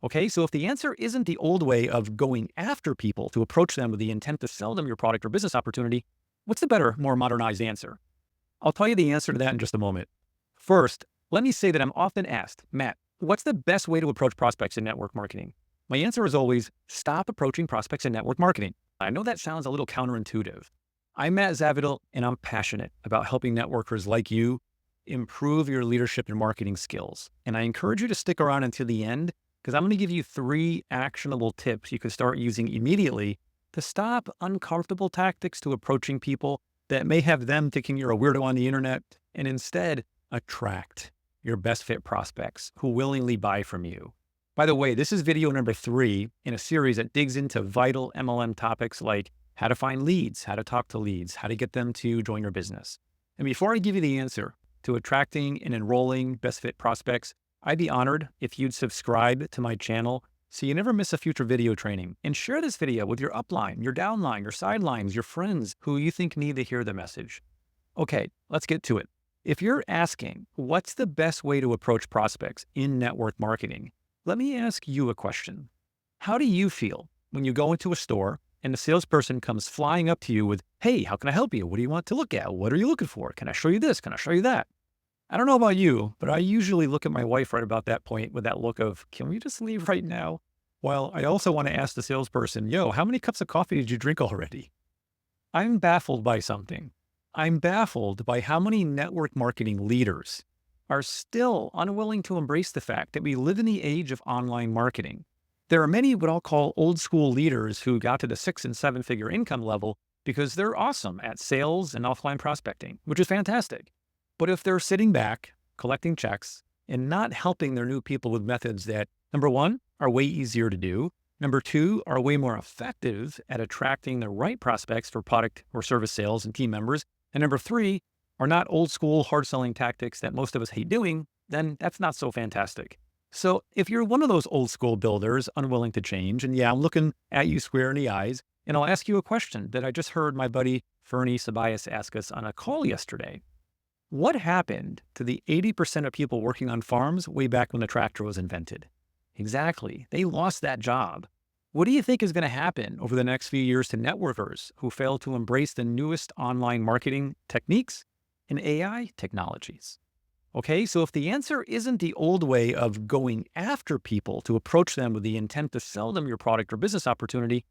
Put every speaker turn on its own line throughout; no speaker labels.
Okay, so if the answer isn't the old way of going after people to approach them with the intent to sell them your product or business opportunity, what's the better, more modernized answer? I'll tell you the answer to that in just a moment. First, let me say that I'm often asked, Matt, what's the best way to approach prospects in network marketing? My answer is always stop approaching prospects in network marketing. I know that sounds a little counterintuitive. I'm Matt Zavidal, and I'm passionate about helping networkers like you improve your leadership and marketing skills. And I encourage you to stick around until the end because I'm going to give you 3 actionable tips you can start using immediately to stop uncomfortable tactics to approaching people that may have them thinking you're a weirdo on the internet and instead attract your best fit prospects who willingly buy from you. By the way, this is video number 3 in a series that digs into vital MLM topics like how to find leads, how to talk to leads, how to get them to join your business. And before I give you the answer to attracting and enrolling best fit prospects, I'd be honored if you'd subscribe to my channel so you never miss a future video training, and share this video with your upline, your downline, your sidelines, your friends who you think need to hear the message. Okay, let's get to it. If you're asking what's the best way to approach prospects in network marketing, let me ask you a question. How do you feel when you go into a store and the salesperson comes flying up to you with, hey, how can I help you? What do you want to look at? What are you looking for? Can I show you this? Can I show you that? I don't know about you, but I usually look at my wife right about that point with that look of, can we just leave right now? Well, I also want to ask the salesperson, yo, how many cups of coffee did you drink already? I'm baffled by something. I'm baffled by how many network marketing leaders are still unwilling to embrace the fact that we live in the age of online marketing. There are many what I'll call old school leaders who got to the 6 and 7 figure income level because they're awesome at sales and offline prospecting, which is fantastic. But if they're sitting back, collecting checks, and not helping their new people with methods that, number 1, are way easier to do, number 2, are way more effective at attracting the right prospects for product or service sales and team members, and number 3, are not old school hard selling tactics that most of us hate doing, then that's not so fantastic. So if you're one of those old school builders unwilling to change, and yeah, I'm looking at you square in the eyes, and I'll ask you a question that I just heard my buddy Fernie Sabias ask us on a call yesterday. What happened to the 80% of people working on farms way back when the tractor was invented? Exactly. They lost that job. What do you think is going to happen over the next few years to networkers who fail to embrace the newest online marketing techniques and AI technologies? Okay, so if the answer isn't the old way of going after people to approach them with the intent to sell them your product or business opportunity,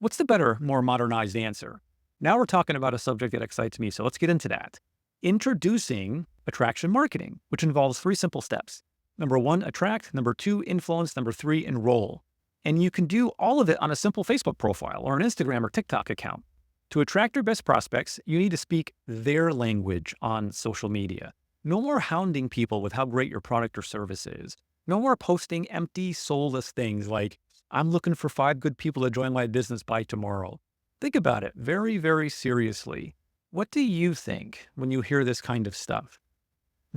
what's the better, more modernized answer? Now we're talking about a subject that excites me, so let's get into that. Introducing attraction marketing, which involves 3 simple steps. Number 1, attract. Number 2, influence. Number 3, enroll. And you can do all of it on a simple Facebook profile or an Instagram or TikTok account. To attract your best prospects, you need to speak their language on social media. No more hounding people with how great your product or service is. No more posting empty, soulless things like, I'm looking for 5 good people to join my business by tomorrow. Think about it very, very seriously. What do you think when you hear this kind of stuff?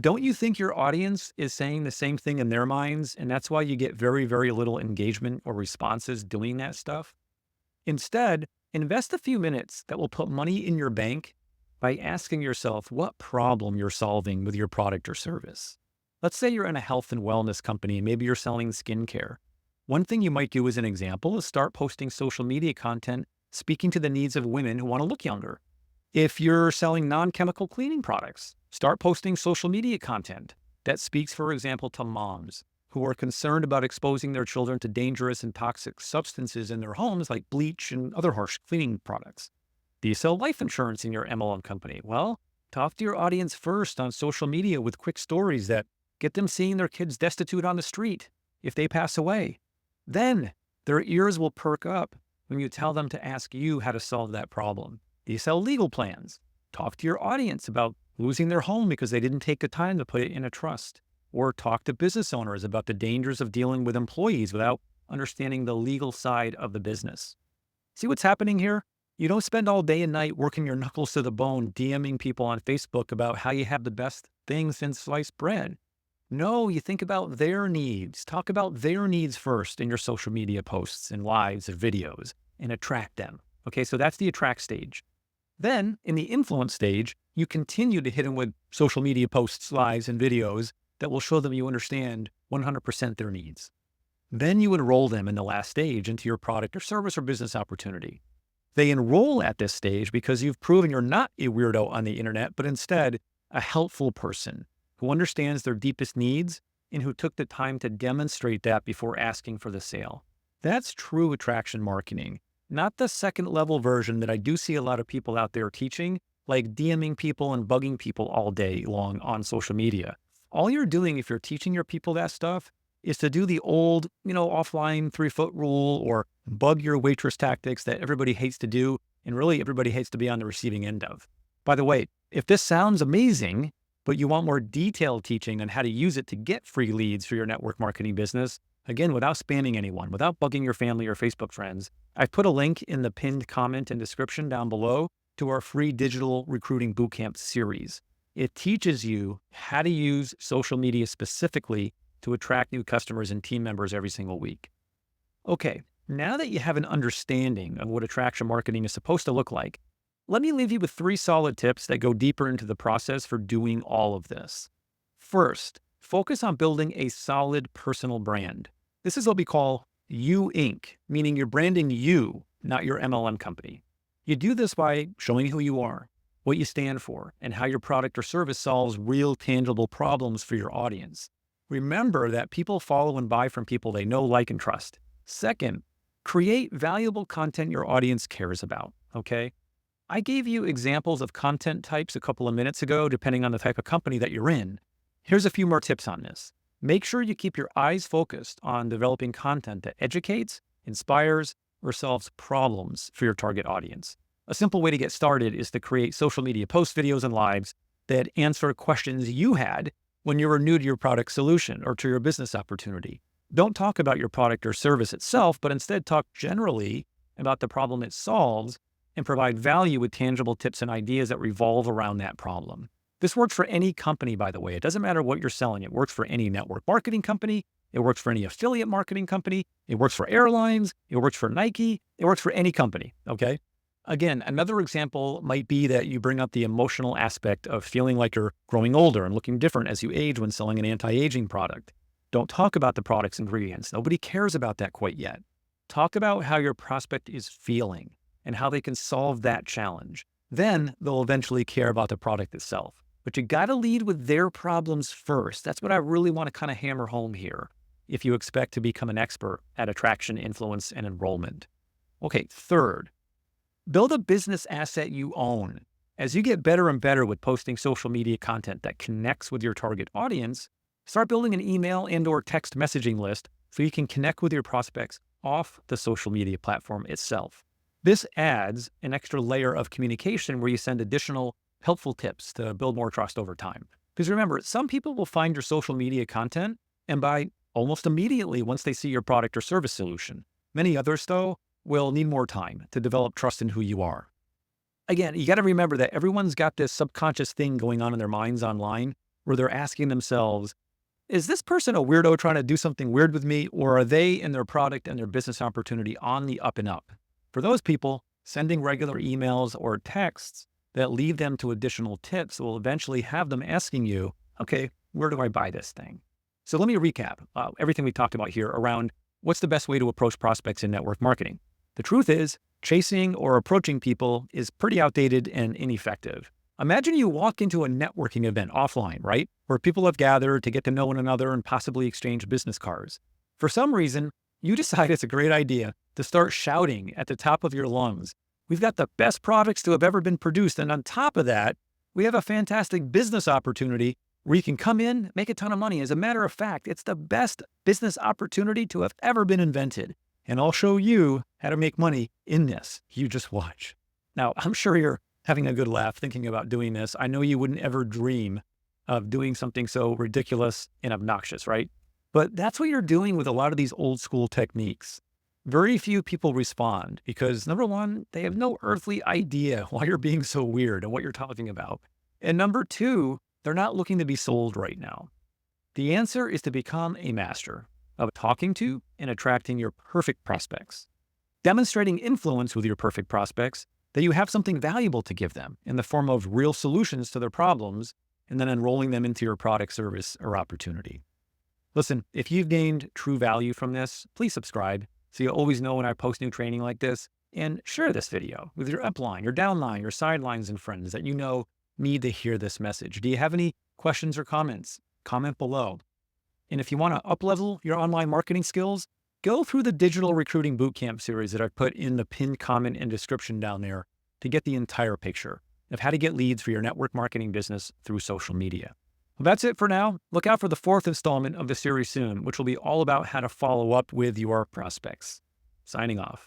Don't you think your audience is saying the same thing in their minds, and that's why you get very, very little engagement or responses doing that stuff? Instead, invest a few minutes that will put money in your bank by asking yourself what problem you're solving with your product or service. Let's say you're in a health and wellness company, and maybe you're selling skincare. One thing you might do as an example is start posting social media content speaking to the needs of women who want to look younger. If you're selling non-chemical cleaning products, start posting social media content that speaks, for example, to moms who are concerned about exposing their children to dangerous and toxic substances in their homes like bleach and other harsh cleaning products. Do you sell life insurance in your MLM company? Well, talk to your audience first on social media with quick stories that get them seeing their kids destitute on the street if they pass away. Then their ears will perk up when you tell them to ask you how to solve that problem. Do you sell legal plans? Talk to your audience about losing their home because they didn't take the time to put it in a trust. Or talk to business owners about the dangers of dealing with employees without understanding the legal side of the business. See what's happening here? You don't spend all day and night working your knuckles to the bone, DMing people on Facebook about how you have the best thing since sliced bread. No, you think about their needs. Talk about their needs first in your social media posts and lives and videos and attract them. Okay, so that's the attract stage. Then in the influence stage, you continue to hit them with social media posts, lives, and videos that will show them you understand 100% their needs. Then you enroll them in the last stage into your product or service or business opportunity. They enroll at this stage because you've proven you're not a weirdo on the internet, but instead a helpful person who understands their deepest needs and who took the time to demonstrate that before asking for the sale. That's true attraction marketing, not the second level version that I do see a lot of people out there teaching, like DMing people and bugging people all day long on social media. All you're doing if you're teaching your people that stuff is to do the old, offline 3-foot rule or bug your waitress tactics that everybody hates to do and really everybody hates to be on the receiving end of. By the way, if this sounds amazing, but you want more detailed teaching on how to use it to get free leads for your network marketing business, again, without spamming anyone, without bugging your family or Facebook friends, I've put a link in the pinned comment and description down below to our free digital recruiting bootcamp series. It teaches you how to use social media specifically to attract new customers and team members every single week. Okay, now that you have an understanding of what attraction marketing is supposed to look like, let me leave you with 3 solid tips that go deeper into the process for doing all of this. First, focus on building a solid personal brand. This is what we call You Inc., meaning you're branding you, not your MLM company. You do this by showing who you are, what you stand for, and how your product or service solves real tangible problems for your audience. Remember that people follow and buy from people they know, like, and trust. Second, create valuable content your audience cares about, okay? I gave you examples of content types a couple of minutes ago, depending on the type of company that you're in. Here's a few more tips on this. Make sure you keep your eyes focused on developing content that educates, inspires, or solves problems for your target audience. A simple way to get started is to create social media posts, videos, and lives that answer questions you had when you were new to your product solution or to your business opportunity. Don't talk about your product or service itself, but instead talk generally about the problem it solves and provide value with tangible tips and ideas that revolve around that problem. This works for any company, by the way. It doesn't matter what you're selling. It works for any network marketing company. It works for any affiliate marketing company. It works for airlines. It works for Nike. It works for any company, okay? Again, another example might be that you bring up the emotional aspect of feeling like you're growing older and looking different as you age when selling an anti-aging product. Don't talk about the product's ingredients. Nobody cares about that quite yet. Talk about how your prospect is feeling and how they can solve that challenge. Then they'll eventually care about the product itself. But you got to lead with their problems first. That's what I really want to kind of hammer home here if you expect to become an expert at attraction, influence, and enrollment. Okay, third, build a business asset you own. As you get better and better with posting social media content that connects with your target audience, start building an email and/or text messaging list so you can connect with your prospects off the social media platform itself. This adds an extra layer of communication where you send additional helpful tips to build more trust over time. Because remember, some people will find your social media content and buy almost immediately once they see your product or service solution. Many others, though, will need more time to develop trust in who you are. Again, you got to remember that everyone's got this subconscious thing going on in their minds online where they're asking themselves, is this person a weirdo trying to do something weird with me, or are they in their product and their business opportunity on the up and up? For those people, sending regular emails or texts that lead them to additional tips will eventually have them asking you, okay, where do I buy this thing? So let me recap everything we talked about here around what's the best way to approach prospects in network marketing. The truth is, chasing or approaching people is pretty outdated and ineffective. Imagine you walk into a networking event offline, right? Where people have gathered to get to know one another and possibly exchange business cards. For some reason, you decide it's a great idea to start shouting at the top of your lungs, we've got the best products to have ever been produced. And on top of that, we have a fantastic business opportunity where you can come in, make a ton of money. As a matter of fact, it's the best business opportunity to have ever been invented. And I'll show you how to make money in this. You just watch. Now, I'm sure you're having a good laugh thinking about doing this. I know you wouldn't ever dream of doing something so ridiculous and obnoxious, right? But that's what you're doing with a lot of these old school techniques. Very few people respond because, number one, they have no earthly idea why you're being so weird and what you're talking about. And number two, they're not looking to be sold right now. The answer is to become a master of talking to and attracting your perfect prospects, demonstrating influence with your perfect prospects, that you have something valuable to give them in the form of real solutions to their problems, and then enrolling them into your product, service, or opportunity. Listen, if you've gained true value from this, please subscribe so you always know when I post new training like this, and share this video with your upline, your downline, your sidelines, and friends that you know need to hear this message. Do you have any questions or comments? Comment below. And if you want to up-level your online marketing skills, go through the Digital Recruiting Bootcamp series that I've put in the pinned comment and description down there to get the entire picture of how to get leads for your network marketing business through social media. Well, that's it for now. Look out for the 4th installment of the series soon, which will be all about how to follow up with your prospects. Signing off.